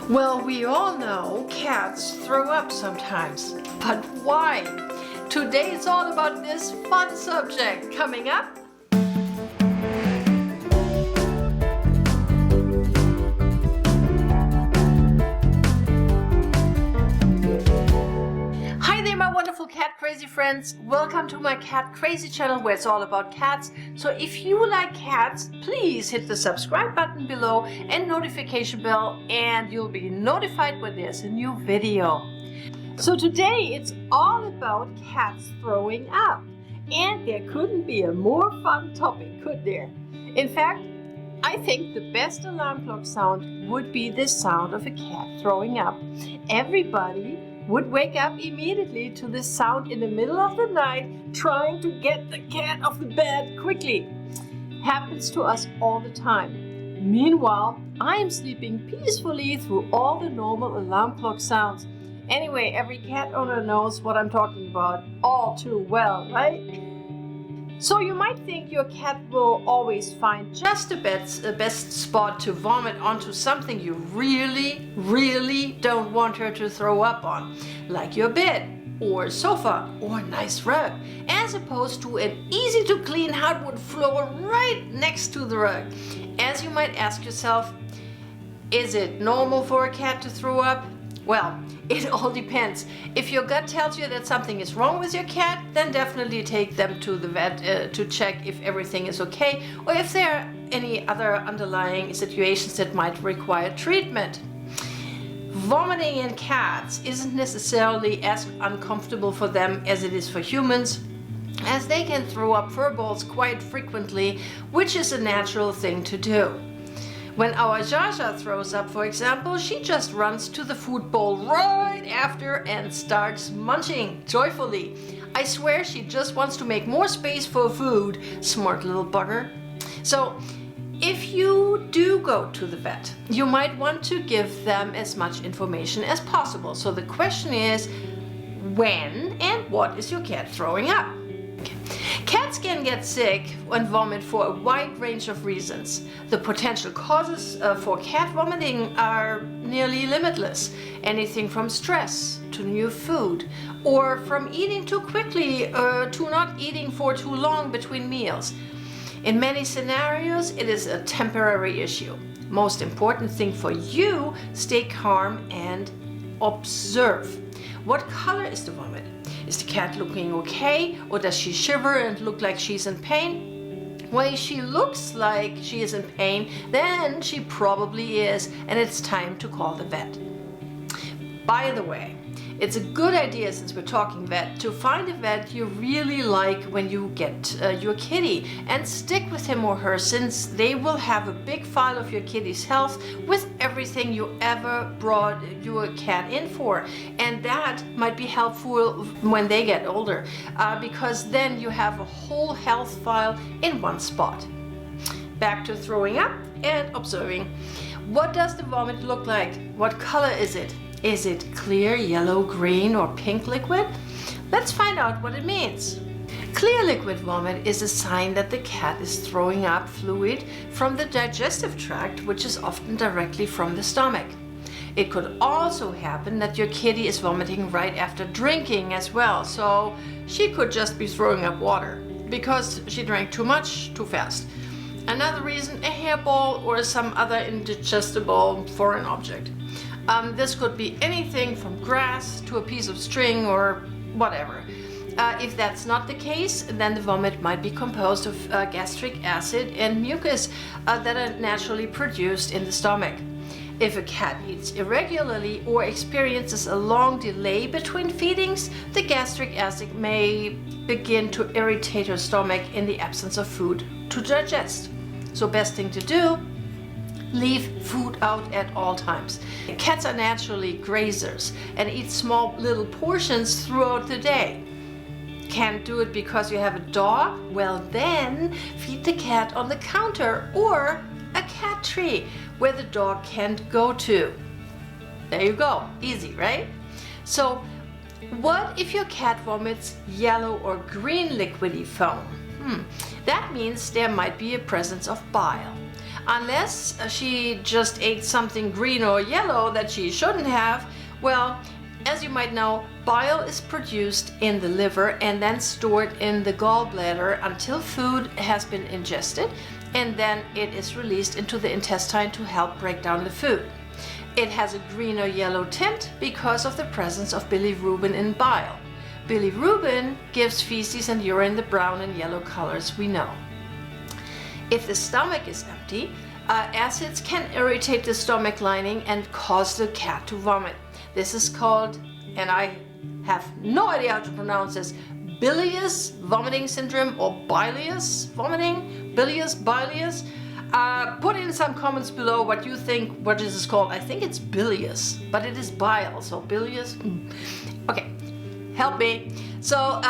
Well, we all know cats throw up sometimes, but why? Today it's all about this fun subject. Coming up. Hi there, my wonderful cat crazy friends. Welcome to my cat crazy channel where it's all about cats. So if you like cats, please hit the subscribe button below and notification bell, and you'll be notified when there's a new video. So today it's all about cats throwing up, and there couldn't be a more fun topic, could there? In fact, I think the best alarm clock sound would be the sound of a cat throwing up. Everybody would wake up immediately to this sound in the middle of the night, trying to get the cat off the bed quickly. Happens to us all the time. Meanwhile, I am sleeping peacefully through all the normal alarm clock sounds. Anyway, every cat owner knows what I'm talking about all too well, right? So you might think your cat will always find just the best spot to vomit onto something you really don't want her to throw up on, like your bed or sofa or a nice rug, as opposed to an easy to clean hardwood floor right next to the rug. As you might ask yourself, is it normal for a cat to throw up? Well, it all depends. If your gut tells you that something is wrong with your cat, then definitely take them to the vet to check if everything is okay, or if there are any other underlying situations that might require treatment. Vomiting in cats isn't necessarily as uncomfortable for them as it is for humans, as they can throw up fur balls quite frequently, which is a natural thing to do. When our Jaja throws up, for example, she just runs to the food bowl right after and starts munching joyfully. I swear she just wants to make more space for food, smart little bugger. So, if you do go to the vet, you might want to give them as much information as possible. So the question is, when and what is your cat throwing up? Cats can get sick and vomit for a wide range of reasons. The potential causes for cat vomiting are nearly limitless. Anything from stress to new food, or from eating too quickly to not eating for too long between meals. In many scenarios, it is a temporary issue. Most important thing for you, stay calm and observe. What color is the vomit? Is the cat looking okay, or does she shiver and look like she's in pain? Well, if she looks like she is in pain, then she probably is, and it's time to call the vet. By the way, it's a good idea, since we're talking vet, to find a vet you really like when you get your kitty, and stick with him or her, since they will have a big file of your kitty's health with everything you ever brought your cat in for. And that might be helpful when they get older, because then you have a whole health file in one spot. Back to throwing up and observing. What does the vomit look like? What color is it? Is it clear, yellow, green, or pink liquid? Let's find out what it means. Clear liquid vomit is a sign that the cat is throwing up fluid from the digestive tract, which is often directly from the stomach. It could also happen that your kitty is vomiting right after drinking as well, so she could just be throwing up water because she drank too much too fast. Another reason, a hairball or some other indigestible foreign object. This could be anything from grass to a piece of string or whatever. If that's not the case, then the vomit might be composed of gastric acid and mucus that are naturally produced in the stomach. If a cat eats irregularly or experiences a long delay between feedings, the gastric acid may begin to irritate her stomach in the absence of food to digest. So best thing to do, leave food out at all times. Cats are naturally grazers and eat small little portions throughout the day. Can't do it because you have a dog? Well, then feed the cat on the counter or a cat tree where the dog can't go to. There you go. Easy, right? So what if your cat vomits yellow or green liquidy foam? That means there might be a presence of bile. Unless she just ate something green or yellow that she shouldn't have. Well, as you might know, bile is produced in the liver and then stored in the gallbladder until food has been ingested, and then it is released into the intestine to help break down the food. It has a green or yellow tint because of the presence of bilirubin in bile. Bilirubin gives feces and urine the brown and yellow colors we know. If the stomach is empty, acids can irritate the stomach lining and cause the cat to vomit. This is called, and I have no idea how to pronounce this, bilious vomiting syndrome or bilious vomiting, bilious. Put in some comments below what you think, what this is called. I think it's bilious, but it is bile, so bilious. Okay, help me. So,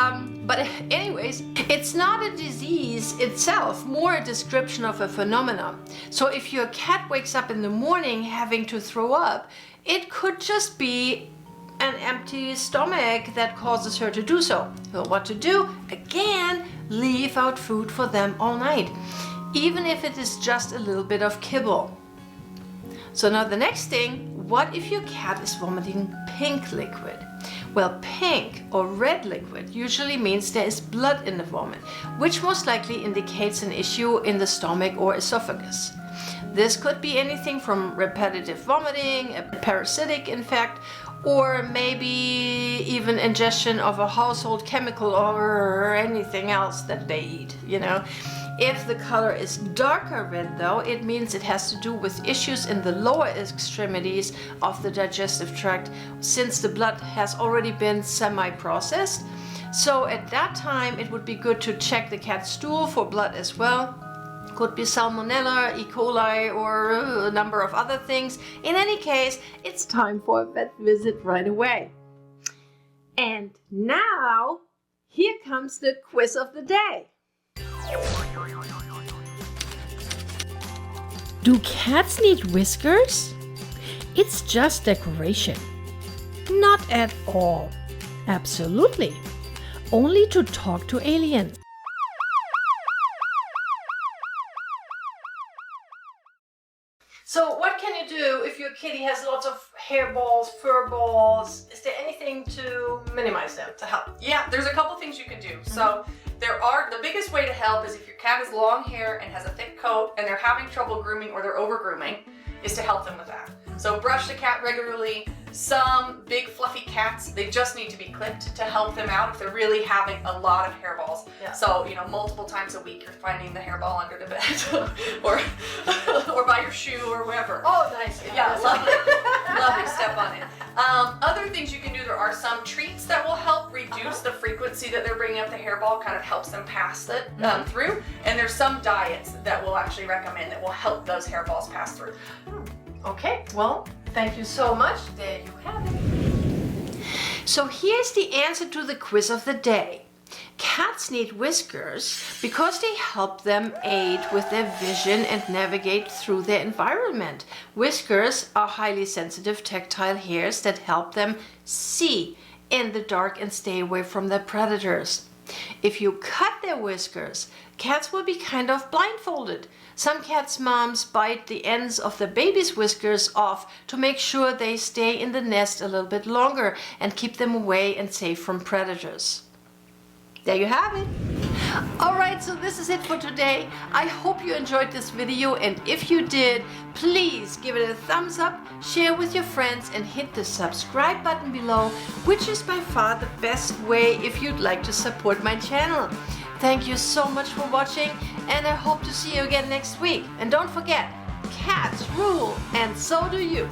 but anyways, it's not a disease itself, more a description of a phenomenon. So if your cat wakes up in the morning having to throw up, it could just be an empty stomach that causes her to do so. So what to do? Again, leave out food for them all night, even if it is just a little bit of kibble. So now the next thing, what if your cat is vomiting pink liquid? Well, pink or red liquid usually means there is blood in the vomit, which most likely indicates an issue in the stomach or esophagus. This could be anything from repetitive vomiting, a parasitic infect, or maybe even ingestion of a household chemical or anything else that they eat, you know. If the color is darker red though, it means it has to do with issues in the lower extremities of the digestive tract, since the blood has already been semi-processed. So at that time it would be good to check the cat's stool for blood as well. Could be Salmonella, E. coli, or a number of other things. In any case, it's time for a vet visit right away. And now, here comes the quiz of the day. Do cats need whiskers? It's just decoration. Not at all. Absolutely. Only to talk to aliens. So what can you do if your kitty has lots of hairballs, fur balls? Is there anything to minimize them, to help? Yeah, there's a couple things you can do. So the biggest way to help is if your cat has long hair and has a thick coat and they're having trouble grooming or they're over grooming, is to help them with that. So brush the cat regularly. Some big fluffy cats, they just need to be clipped to help them out if they're really having a lot of hairballs. Yeah. So, you know, multiple times a week you're finding the hairball under the bed or by your shoe or wherever. Oh, nice. Yeah, lovely. Lovely, step on it. Other things you can do, there are some treats that will help reduce the frequency that they're bringing up the hairball, kind of helps them pass it through. And there's some diets that we'll actually recommend that will help those hairballs pass through. Okay, well, thank you so much. There you have it. So here's the answer to the quiz of the day. Cats need whiskers because they help them aid with their vision and navigate through their environment. Whiskers are highly sensitive tactile hairs that help them see in the dark and stay away from their predators. If you cut their whiskers, cats will be kind of blindfolded. Some cats' moms bite the ends of the baby's whiskers off to make sure they stay in the nest a little bit longer and keep them away and safe from predators. There you have it. Alright, so this is it for today. I hope you enjoyed this video, and if you did, please give it a thumbs up, share with your friends, and hit the subscribe button below, which is by far the best way if you'd like to support my channel. Thank you so much for watching, and I hope to see you again next week. And don't forget, cats rule, and so do you.